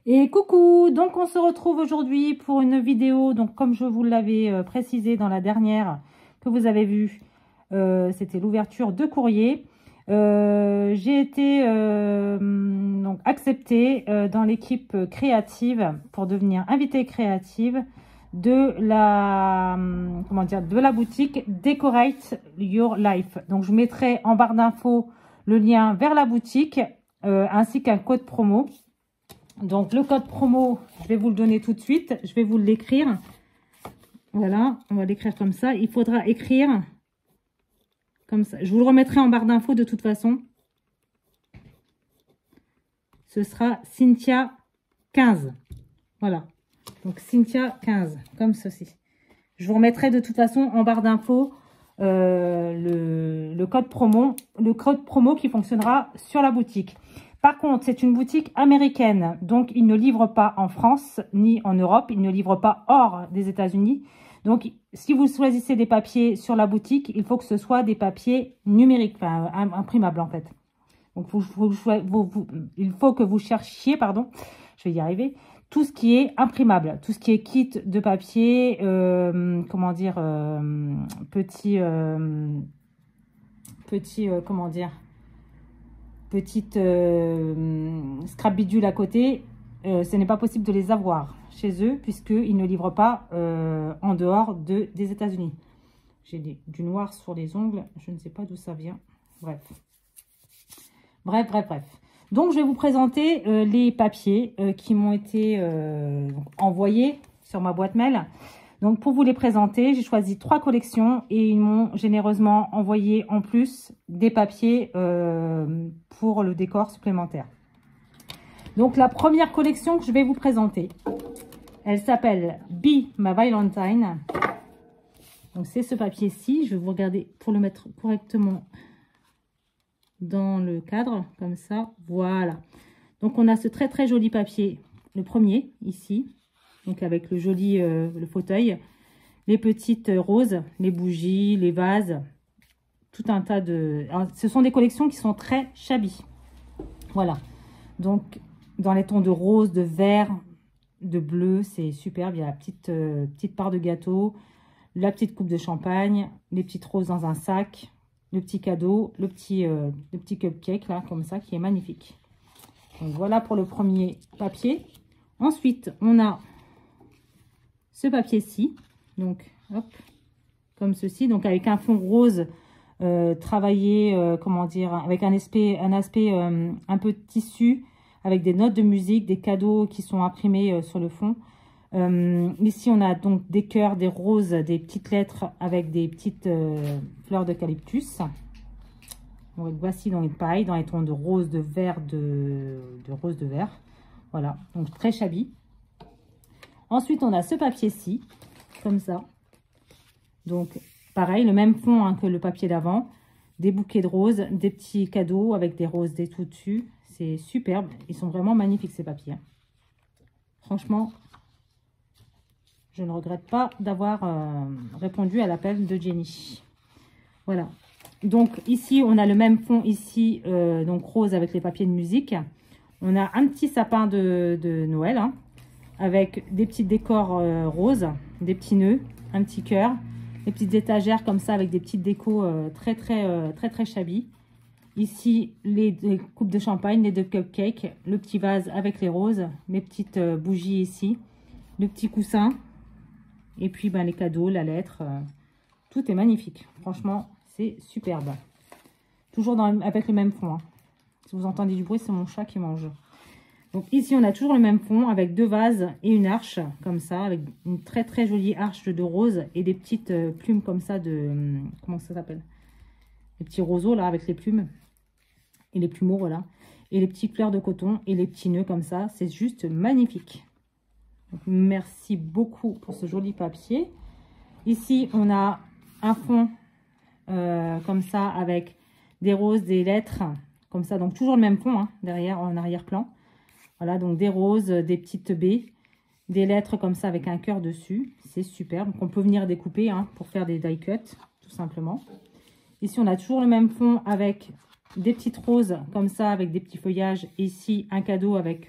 Et coucou, donc on se retrouve aujourd'hui pour une vidéo, donc comme je vous l'avais précisé dans la dernière que vous avez vue, c'était l'ouverture de courrier. J'ai été donc acceptée dans l'équipe créative pour devenir invitée créative de la, de la boutique Decorate Your Life. Donc je mettrai en barre d'infos le lien vers la boutique ainsi qu'un code promo. Donc, le code promo, je vais vous le donner tout de suite. Je vais vous l'écrire. Voilà, on va l'écrire comme ça. Il faudra écrire comme ça. Je vous le remettrai en barre d'infos de toute façon. Ce sera Cynthia 15. Voilà. Donc, Cynthia 15, comme ceci. Je vous remettrai de toute façon en barre d'infos le code promo qui fonctionnera sur la boutique. Par contre, c'est une boutique américaine, donc ils ne livrent pas en France ni en Europe, ils ne livrent pas hors des États-Unis. Donc, si vous choisissez des papiers sur la boutique, il faut que ce soit des papiers numériques, enfin imprimables en fait. Donc, il faut que vous cherchiez, pardon, je vais y arriver, tout ce qui est imprimable, tout ce qui est kit de papier, petite scrap bidule à côté, ce n'est pas possible de les avoir chez eux puisqu'ils ne livrent pas en dehors des États-Unis. J'ai du noir sur les ongles, je ne sais pas d'où ça vient. Bref. Donc, je vais vous présenter les papiers qui m'ont été envoyés sur ma boîte mail. Donc, pour vous les présenter, j'ai choisi 3 collections et ils m'ont généreusement envoyé en plus des papiers pour le décor supplémentaire. Donc, la première collection que je vais vous présenter, elle s'appelle Be My Valentine. Donc, c'est ce papier-ci. Je vais vous regarder pour le mettre correctement dans le cadre, comme ça. Voilà. Donc, on a ce très, très joli papier, le premier, ici. Donc, avec le joli le fauteuil, les petites roses, les bougies, les vases, tout un tas de... Alors, ce sont des collections qui sont très shabby. Voilà. Donc, dans les tons de rose, de vert, de bleu, c'est superbe. Il y a la petite part de gâteau, la petite coupe de champagne, les petites roses dans un sac, le petit cadeau, le petit cupcake, là, comme ça, qui est magnifique. Donc, voilà pour le premier papier. Ensuite, on a ce papier-ci, donc hop, comme ceci, donc avec un fond rose travaillé, avec un aspect un peu tissu, avec des notes de musique, des cadeaux qui sont imprimés sur le fond. Ici, on a donc des cœurs, des roses, des petites lettres avec des petites fleurs d'eucalyptus. Donc, voici dans les pailles, dans les tons de rose, de vert, de rose, de vert. Voilà, donc très shabby. Ensuite, on a ce papier-ci, comme ça. Donc, pareil, le même fond que le papier d'avant. Des bouquets de roses, des petits cadeaux avec des roses des tout dessus. C'est superbe. Ils sont vraiment magnifiques, ces papiers. Franchement, je ne regrette pas d'avoir répondu à l'appel de Jenny. Voilà. Donc, ici, on a le même fond, ici, donc rose avec les papiers de musique. On a un petit sapin de Noël, avec des petits décors roses, des petits nœuds, un petit cœur, des petites étagères comme ça avec des petites décos très shabby. Ici, les coupes de champagne, les 2 cupcakes, le petit vase avec les roses, les petites bougies ici, le petit coussin, et puis les cadeaux, la lettre. Tout est magnifique. Franchement, c'est superbe. Toujours avec le même fond. Si vous entendez du bruit, c'est mon chat qui mange. Donc ici, on a toujours le même fond avec 2 vases et une arche, comme ça, avec une très jolie arche de rose et des petites plumes comme ça de... Comment ça s'appelle? Les petits roseaux, là, avec les plumes. Et les plumeaux, voilà. Et les petites fleurs de coton et les petits nœuds comme ça. C'est juste magnifique. Donc, merci beaucoup pour ce joli papier. Ici, on a un fond comme ça avec des roses, des lettres, comme ça. Donc, toujours le même fond, derrière, en arrière-plan. Voilà, donc des roses, des petites baies, des lettres comme ça avec un cœur dessus. C'est super. Donc, on peut venir découper pour faire des die cuts, tout simplement. Ici, on a toujours le même fond avec des petites roses comme ça avec des petits feuillages. Et ici, un cadeau avec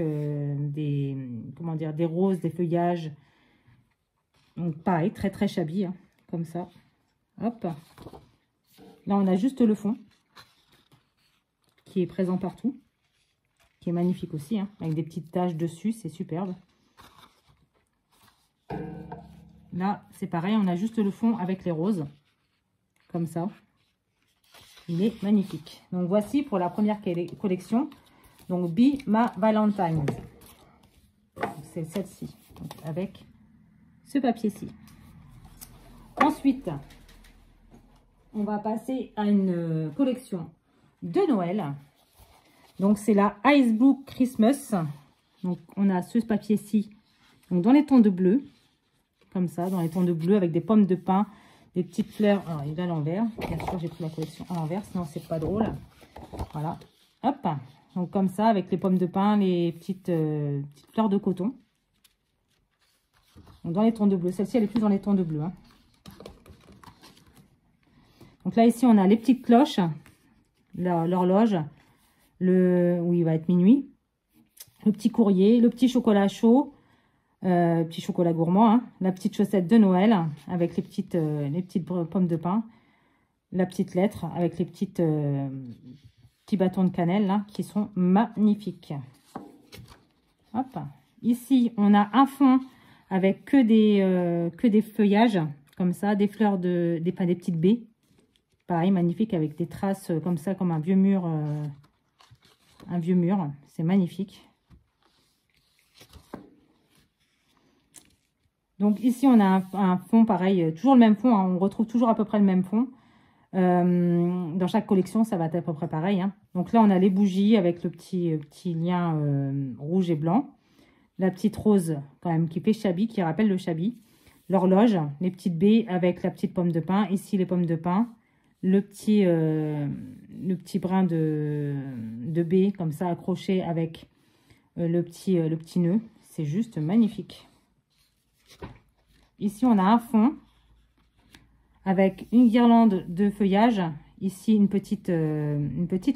comment dire, des roses, des feuillages. Donc pareil, très très shabby, hein, comme ça. Hop. Là, on a juste le fond qui est présent partout, qui est magnifique aussi, hein, avec des petites taches dessus, c'est superbe. Là, c'est pareil, on a juste le fond avec les roses, comme ça. Il est magnifique. Donc, voici pour la première collection. Donc, Be My Valentine. C'est celle-ci, avec ce papier-ci. Ensuite, on va passer à une collection de Noël. Donc, c'est la Ice Blue Christmas. Donc, on a ce papier-ci, donc dans les tons de bleu. Comme ça, dans les tons de bleu, avec des pommes de pin, des petites fleurs. Alors, il est à l'envers. Bien sûr, j'ai pris la collection à l'envers, sinon c'est pas drôle. Voilà. Hop. Donc, comme ça, avec les pommes de pin, les petites fleurs de coton. Donc, dans les tons de bleu. Celle-ci, elle est plus dans les tons de bleu. Hein. Donc, là, ici, on a les petites cloches. L'horloge. Où il va être minuit. Le petit courrier. Le petit chocolat chaud. Petit chocolat gourmand, hein. La petite chaussette de Noël avec les petites pommes de pin, la petite lettre avec les petits bâtons de cannelle là, qui sont magnifiques. Hop. Ici, on a un fond avec que des feuillages comme ça, des fleurs des petites baies. Pareil, magnifique avec des traces comme ça, comme un vieux mur. C'est magnifique. Donc ici, on a un fond pareil, toujours le même fond, hein, on retrouve toujours à peu près le même fond. Dans chaque collection, ça va être à peu près pareil. Hein. Donc là, on a les bougies avec le petit lien rouge et blanc. La petite rose quand même qui fait shabby, qui rappelle le shabby. L'horloge, les petites baies avec la petite pomme de pin. Ici, les pommes de pin. Le petit brin de baie comme ça accroché avec le petit nœud. C'est juste magnifique. Ici, on a un fond avec une guirlande de feuillage. Ici, une petite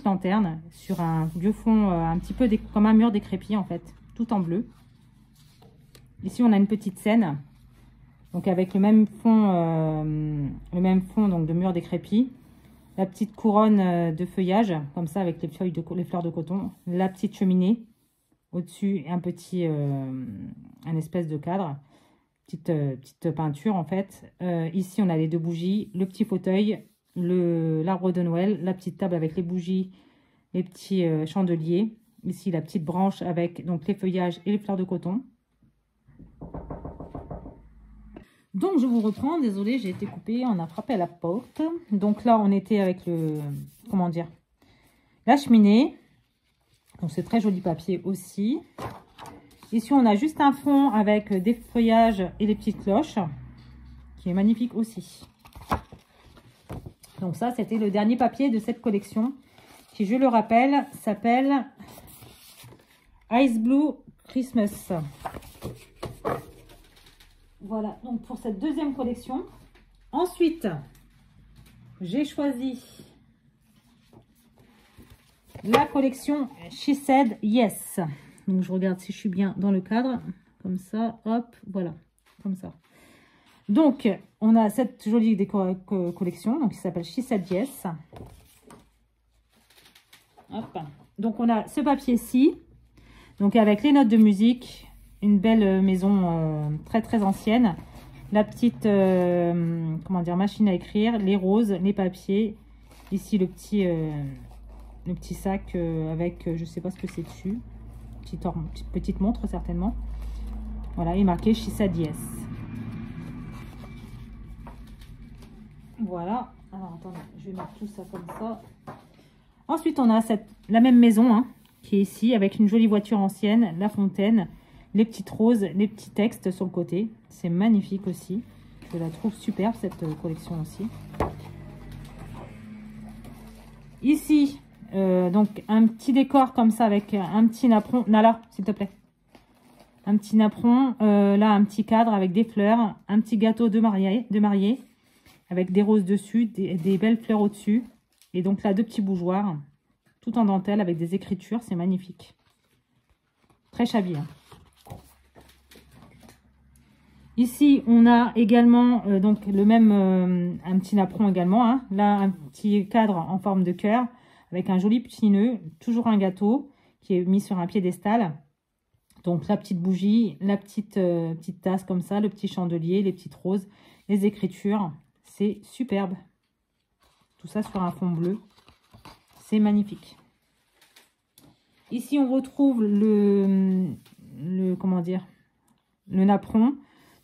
lanterne sur un vieux fond un petit peu comme un mur décrépit en fait, tout en bleu. Ici, on a une petite scène, donc avec le même fond donc de mur décrépit. La petite couronne de feuillage, comme ça, avec les fleurs de coton. La petite cheminée au-dessus, un espèce de cadre. Petite peinture en fait. Ici, on a les deux bougies, le petit fauteuil, l'arbre de Noël, la petite table avec les bougies, les petits chandeliers. Ici, la petite branche avec donc les feuillages et les fleurs de coton. Donc, je vous reprends. Désolée, j'ai été coupée. On a frappé à la porte. Donc là, on était avec la cheminée. Donc, c'est très joli papier aussi. Ici, on a juste un fond avec des feuillages et les petites cloches, qui est magnifique aussi. Donc ça, c'était le dernier papier de cette collection, qui, je le rappelle, s'appelle Ice Blue Christmas. Voilà, donc pour cette deuxième collection. Ensuite, j'ai choisi la collection She Said Yes. Donc, je regarde si je suis bien dans le cadre. Comme ça, hop, voilà. Comme ça. Donc, on a cette jolie collection donc, qui s'appelle She Said Yes. Hop. Donc, on a ce papier-ci. Donc, avec les notes de musique. Une belle maison très, très ancienne. La petite, machine à écrire. Les roses, les papiers. Ici, le petit sac avec, je ne sais pas ce que c'est dessus. Petite montre certainement. Voilà, il est marqué She Said Yes. Voilà. Alors attendez, je vais mettre tout ça comme ça. Ensuite, on a la même maison hein, qui est ici avec une jolie voiture ancienne, la fontaine, les petites roses, les petits textes sur le côté. C'est magnifique aussi. Je la trouve superbe cette collection aussi. Ici. Donc un petit décor comme ça avec un petit napperon. Nala, s'il te plaît. Un petit napperon. Là, un petit cadre avec des fleurs. Un petit gâteau de mariée avec des roses dessus, des belles fleurs au-dessus. Et donc là, deux petits bougeoirs. tout en dentelle avec des écritures. C'est magnifique. Très shabby. Hein. Ici, on a également donc le même, un petit napperon également. Hein. Là, un petit cadre en forme de cœur avec un joli petit nœud. Toujours un gâteau qui est mis sur un piédestal. Donc, la petite bougie, la petite tasse comme ça, le petit chandelier, les petites roses, les écritures. C'est superbe. Tout ça sur un fond bleu. C'est magnifique. Ici, on retrouve comment dire, le napperon.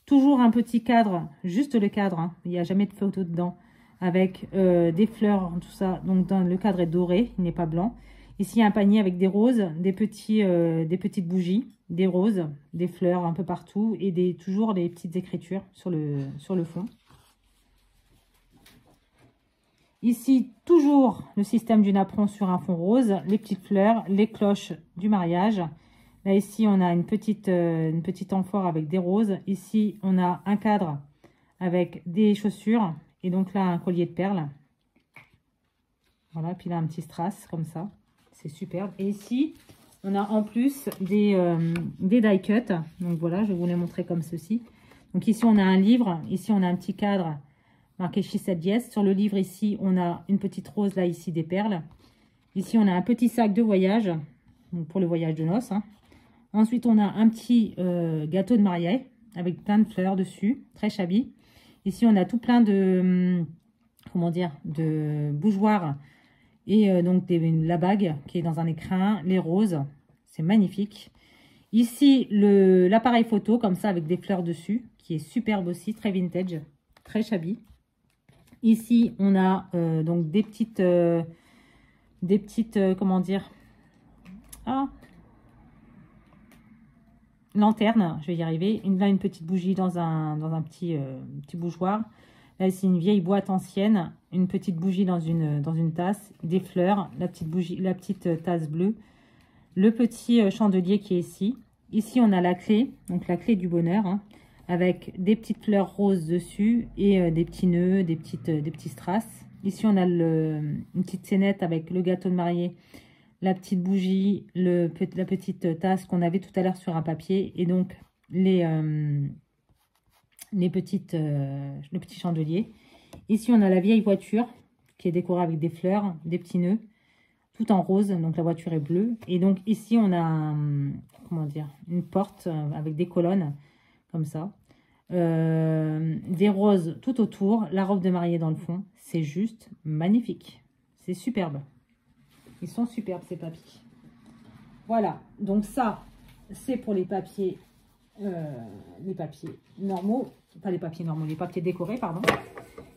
Toujours un petit cadre, juste le cadre, hein. Il n'y a jamais de photo dedans, avec des fleurs, tout ça. Donc le cadre est doré, il n'est pas blanc. Ici, un panier avec des roses, des petites bougies, des roses, des fleurs un peu partout et toujours des petites écritures sur le fond. Ici, toujours le système du napperon sur un fond rose, les petites fleurs, les cloches du mariage. Là, ici, on a une petite amphore avec des roses. Ici, on a un cadre avec des chaussures. Et donc là, un collier de perles. Voilà, puis là, un petit strass comme ça. C'est superbe. Et ici, on a en plus des die cut. Donc voilà, je vais vous les montrer comme ceci. Donc ici, on a un livre. Ici, on a un petit cadre marqué She Said Yes. Sur le livre, ici, on a une petite rose. Là, ici, des perles. Ici, on a un petit sac de voyage. Donc pour le voyage de noces, hein. Ensuite, on a un petit gâteau de mariage avec plein de fleurs dessus, très shabby. Ici, on a tout plein de, comment dire, de bougeoirs et donc la bague qui est dans un écrin, les roses, c'est magnifique. Ici, l'appareil photo comme ça avec des fleurs dessus, qui est superbe aussi, très vintage, très shabby. Ici, on a donc des petites, comment dire, lanterne, je vais y arriver. Là, une petite bougie dans un petit bougeoir. Là, c'est une vieille boîte ancienne. Une petite bougie dans une tasse. Des fleurs. La petite bougie, la petite tasse bleue. Le petit chandelier qui est ici. Ici, on a la clé. Donc, la clé du bonheur. Hein, avec des petites fleurs roses dessus. Et des petits nœuds, des petits strass. Ici, on a une petite scénette avec le gâteau de mariée. La petite bougie, la petite tasse qu'on avait tout à l'heure sur un papier. Et donc, le petit chandelier. Ici, on a la vieille voiture qui est décorée avec des fleurs, des petits nœuds, tout en rose. Donc, la voiture est bleue. Et donc, ici, on a, comment dire, une porte avec des colonnes, comme ça. Des roses tout autour. La robe de mariée dans le fond. C'est juste magnifique. C'est superbe. Ils sont superbes, ces papiers. Voilà, donc ça, c'est pour les papiers normaux. Pas les papiers normaux, les papiers décorés, pardon.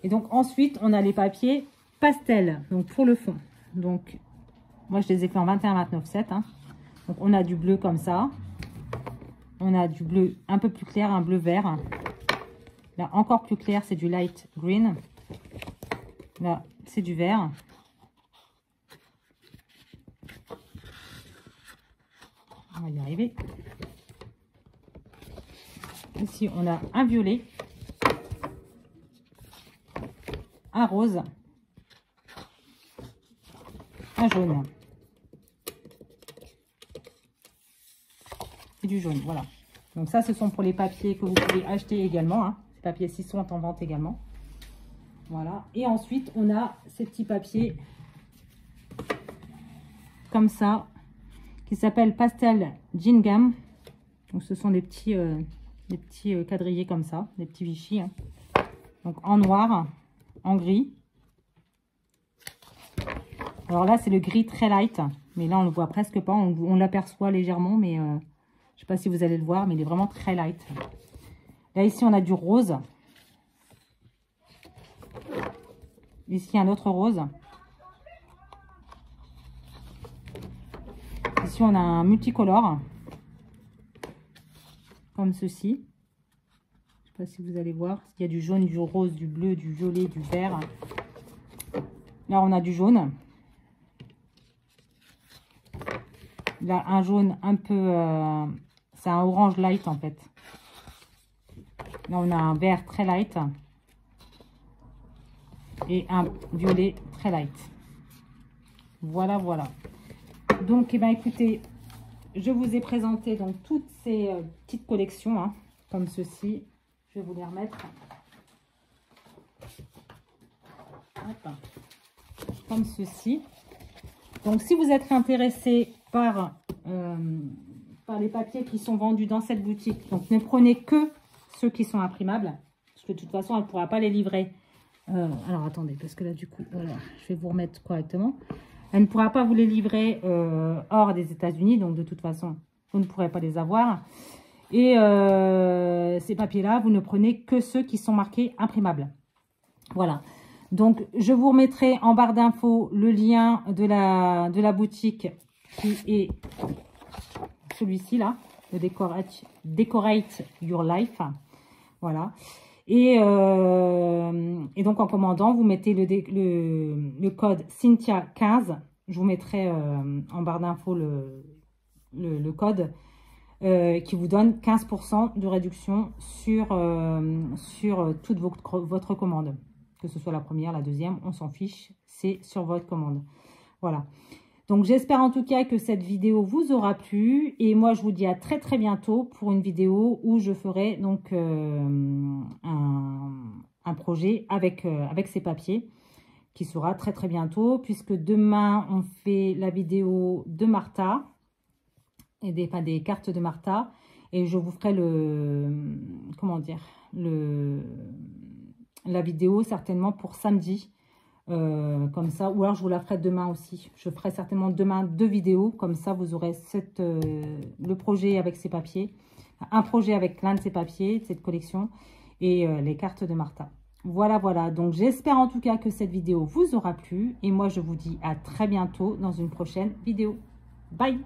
Et donc, ensuite, on a les papiers pastels, donc pour le fond. Donc, moi, je les ai fait en 21-29-7. Hein. Donc, on a du bleu comme ça. On a du bleu un peu plus clair, un bleu vert. Là, encore plus clair, c'est du light green. Là, c'est du vert. On va y arriver. Ici, on a un violet, un rose, un jaune et du jaune. Voilà. Donc ça, ce sont pour les papiers que vous pouvez acheter également. Hein. Ces papiers-ci sont en vente également. Voilà. Et ensuite, on a ces petits papiers comme ça, qui s'appelle Pastel Gingham. Donc ce sont des petits quadrillés comme ça, des petits Vichy. Hein. Donc en noir, en gris. Alors là, c'est le gris très light, mais là, on le voit presque pas. On l'aperçoit légèrement, mais je ne sais pas si vous allez le voir, mais il est vraiment très light. Là, ici, on a du rose. Ici, un autre rose. Ici, on a un multicolore, comme ceci. Je ne sais pas si vous allez voir. Il y a du jaune, du rose, du bleu, du violet, du vert. Là, on a du jaune. Là, un jaune un peu... c'est un orange light, en fait. Là, on a un vert très light. Et un violet très light. Voilà, voilà. Donc, eh ben, écoutez, je vous ai présenté donc toutes ces petites collections, hein, comme ceci. Je vais vous les remettre. Hop. Comme ceci. Donc, si vous êtes intéressé par les papiers qui sont vendus dans cette boutique, donc ne prenez que ceux qui sont imprimables, parce que de toute façon, elle ne pourra pas les livrer. Alors, attendez, parce que là, du coup, voilà, je vais vous remettre correctement. Elle ne pourra pas vous les livrer hors des États-Unis, donc de toute façon, vous ne pourrez pas les avoir. Et ces papiers-là, vous ne prenez que ceux qui sont marqués imprimables. Voilà. Donc, je vous remettrai en barre d'infos le lien de la boutique qui est celui-ci là, le Decorate Your Life. Voilà. Et donc, en commandant, vous mettez le code Cynthia15. Je vous mettrai en barre d'infos le code qui vous donne 15% de réduction sur toute votre commande. Que ce soit la première, la deuxième, on s'en fiche, c'est sur votre commande. Voilà. Donc, j'espère en tout cas que cette vidéo vous aura plu. Et moi, je vous dis à très très bientôt pour une vidéo où je ferai donc un projet avec ces papiers qui sera très très bientôt. Puisque demain, on fait la vidéo de Martha et des cartes de Martha. Et je vous ferai la vidéo certainement pour samedi. Comme ça, ou alors je vous la ferai demain aussi. Je ferai certainement demain 2 vidéos, comme ça vous aurez le projet avec ces papiers, un projet avec l'un de ces papiers, de cette collection, et les cartes de Martha. Voilà, voilà, donc j'espère en tout cas que cette vidéo vous aura plu, et moi je vous dis à très bientôt dans une prochaine vidéo. Bye!